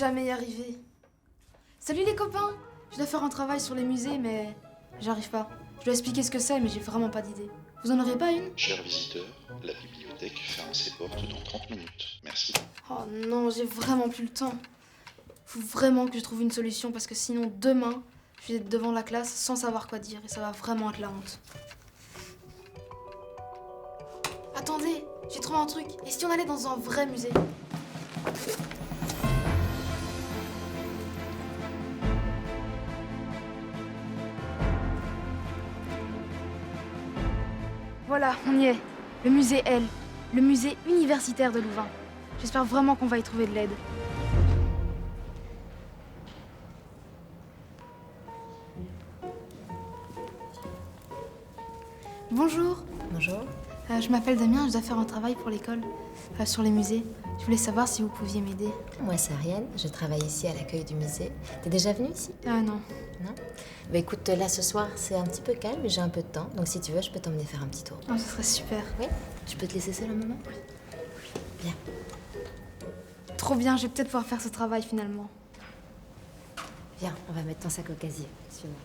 jamais y arriver. Salut les copains! Je dois faire un travail sur les musées, mais j'arrive pas. Je dois expliquer ce que c'est, mais j'ai vraiment pas d'idée. Vous en aurez pas une? Chers visiteurs, la bibliothèque ferme ses portes dans 30 minutes. Merci. Oh non, j'ai vraiment plus le temps. Faut vraiment que je trouve une solution parce que sinon demain, je vais être devant la classe sans savoir quoi dire et ça va vraiment être la honte. Attendez, j'ai trouvé un truc. Et si on allait dans un vrai musée? Voilà, on y est. Le musée L, le musée universitaire de Louvain. J'espère vraiment qu'on va y trouver de l'aide. Bonjour. Bonjour. Je m'appelle Damien, je dois faire un travail pour l'école sur les musées. Je voulais savoir si vous pouviez m'aider. Moi, c'est Ariane. Je travaille ici à l'accueil du musée. T'es déjà venue ici? Ah non. Non? Bah écoute, là, ce soir, c'est un petit peu calme, mais j'ai un peu de temps. Donc, si tu veux, je peux t'emmener faire un petit tour. Oh, ce serait super. Oui? Je peux te laisser seule un moment? Bien. Trop bien, je vais peut-être pouvoir faire ce travail finalement. Viens, on va mettre ton sac au casier. Suis-moi.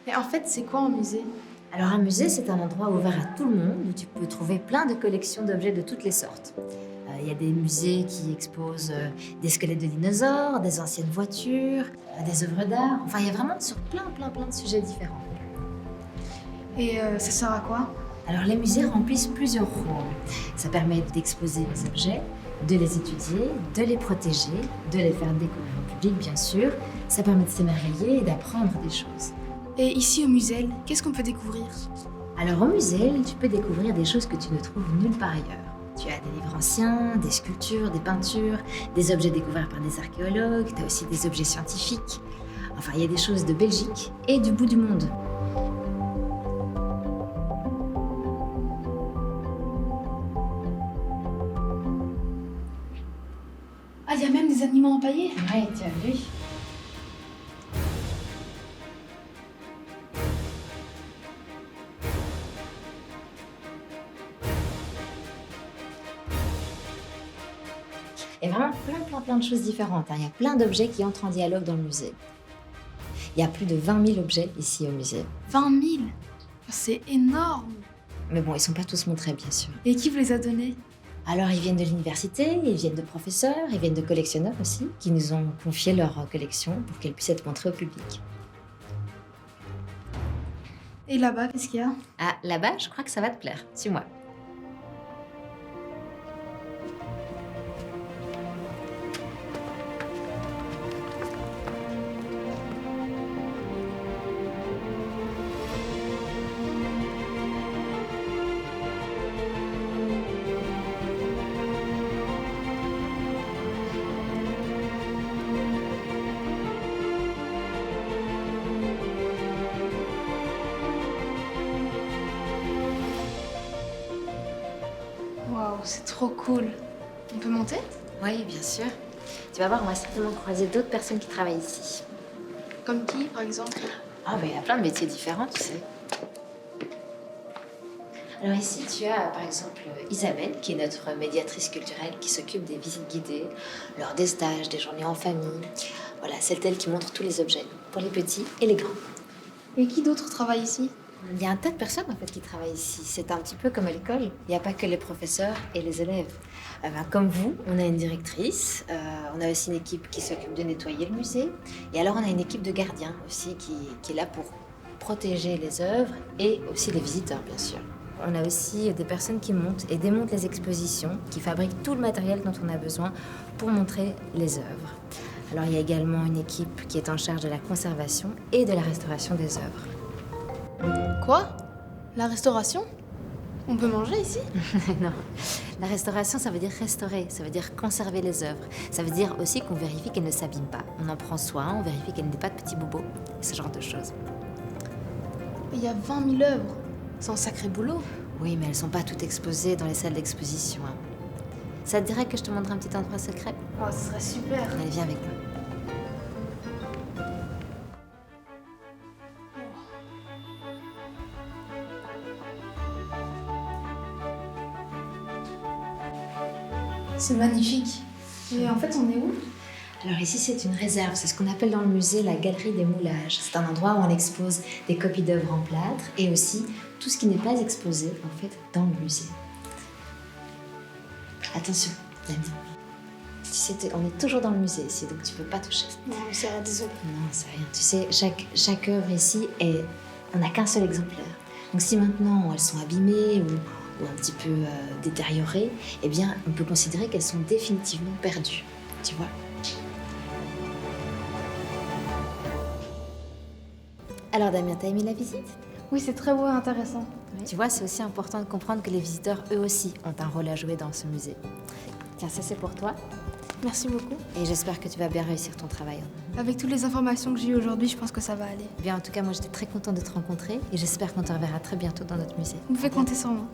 Mais en fait, c'est quoi un musée? Alors, un musée, c'est un endroit ouvert à tout le monde où tu peux trouver plein de collections d'objets de toutes les sortes. Il y a des musées qui exposent des squelettes de dinosaures, des anciennes voitures, des œuvres d'art. Enfin, il y a vraiment sur plein de sujets différents. Et ça sert à quoi? Alors, les musées remplissent plusieurs rôles. Ça permet d'exposer les objets, de les étudier, de les protéger, de les faire découvrir au public, bien sûr. Ça permet de s'émerveiller et d'apprendre des choses. Et ici au musée, qu'est-ce qu'on peut découvrir? Alors, au musée, tu peux découvrir des choses que tu ne trouves nulle part ailleurs. Tu as des livres anciens, des sculptures, des peintures, des objets découverts par des archéologues, tu as aussi des objets scientifiques. Enfin, il y a des choses de Belgique et du bout du monde. Ah, il y a même des animaux empaillés? Ouais, tu as vu. Il y a vraiment plein de choses différentes. Il y a plein d'objets qui entrent en dialogue dans le musée. Il y a plus de 20 000 objets ici au musée. 20 000? C'est énorme! Mais bon, ils sont pas tous montrés, bien sûr. Et qui vous les a donnés? Alors, ils viennent de l'université, ils viennent de professeurs, ils viennent de collectionneurs aussi, qui nous ont confié leur collection pour qu'elle puisse être montrée au public. Et là-bas, qu'est-ce qu'il y a? Ah, là-bas, je crois que ça va te plaire. Suis-moi. Waouh, c'est trop cool. On peut monter? Oui, bien sûr. Tu vas voir, on va certainement croiser d'autres personnes qui travaillent ici. Comme qui, par exemple? Ah, ben il y a plein de métiers différents, tu sais. Alors ici, tu as par exemple Isabelle, qui est notre médiatrice culturelle, qui s'occupe des visites guidées, lors des stages, des journées en famille. Voilà, c'est elle qui montre tous les objets, pour les petits et les grands. Et qui d'autre travaille ici? Il y a un tas de personnes en fait qui travaillent ici. C'est un petit peu comme à l'école. Il n'y a pas que les professeurs et les élèves. Comme vous, on a une directrice, on a aussi une équipe qui s'occupe de nettoyer le musée. Et alors on a une équipe de gardiens aussi qui est là pour protéger les œuvres et aussi les visiteurs, bien sûr. On a aussi des personnes qui montent et démontent les expositions, qui fabriquent tout le matériel dont on a besoin pour montrer les œuvres. Alors il y a également une équipe qui est en charge de la conservation et de la restauration des œuvres. Quoi? La restauration? On peut manger ici? Non. La restauration, ça veut dire restaurer, ça veut dire conserver les œuvres. Ça veut dire aussi qu'on vérifie qu'elles ne s'abîment pas. On en prend soin, on vérifie qu'elles n'aient pas de petits bobos, ce genre de choses. Il y a 20 000 œuvres. C'est un sacré boulot. Oui, mais elles sont pas toutes exposées dans les salles d'exposition. Hein. Ça te dirait que je te montre un petit endroit secret? Oh, ce serait super. Allez, viens avec moi. C'est magnifique. Et en fait, on est où? Alors ici, c'est une réserve. C'est ce qu'on appelle dans le musée la galerie des moulages. C'est un endroit où on expose des copies d'œuvres en plâtre et aussi tout ce qui n'est pas exposé, en fait, dans le musée. Attention, Damien. Tu sais, on est toujours dans le musée ici, donc tu peux pas toucher. Non, c'est vrai, désolée. Non, c'est rien. Tu sais, chaque œuvre ici, on n'a qu'un seul exemplaire. Donc si maintenant elles sont abîmées ou un petit peu détériorées, eh bien, on peut considérer qu'elles sont définitivement perdues. Tu vois? Alors Damien, t'as aimé la visite? Oui, c'est très beau et intéressant. Tu vois, c'est aussi important de comprendre que les visiteurs, eux aussi, ont un rôle à jouer dans ce musée. Tiens, ça c'est pour toi. Merci beaucoup. Et j'espère que tu vas bien réussir ton travail. Avec toutes les informations que j'ai eues aujourd'hui, je pense que ça va aller. Bien, en tout cas, moi j'étais très contente de te rencontrer et j'espère qu'on te reverra très bientôt dans notre musée. Vous pouvez compter sur moi.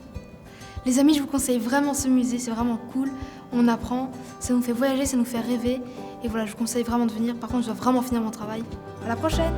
Les amis, je vous conseille vraiment ce musée, c'est vraiment cool. On apprend, ça nous fait voyager, ça nous fait rêver. Et voilà, je vous conseille vraiment de venir. Par contre, je dois vraiment finir mon travail. À la prochaine!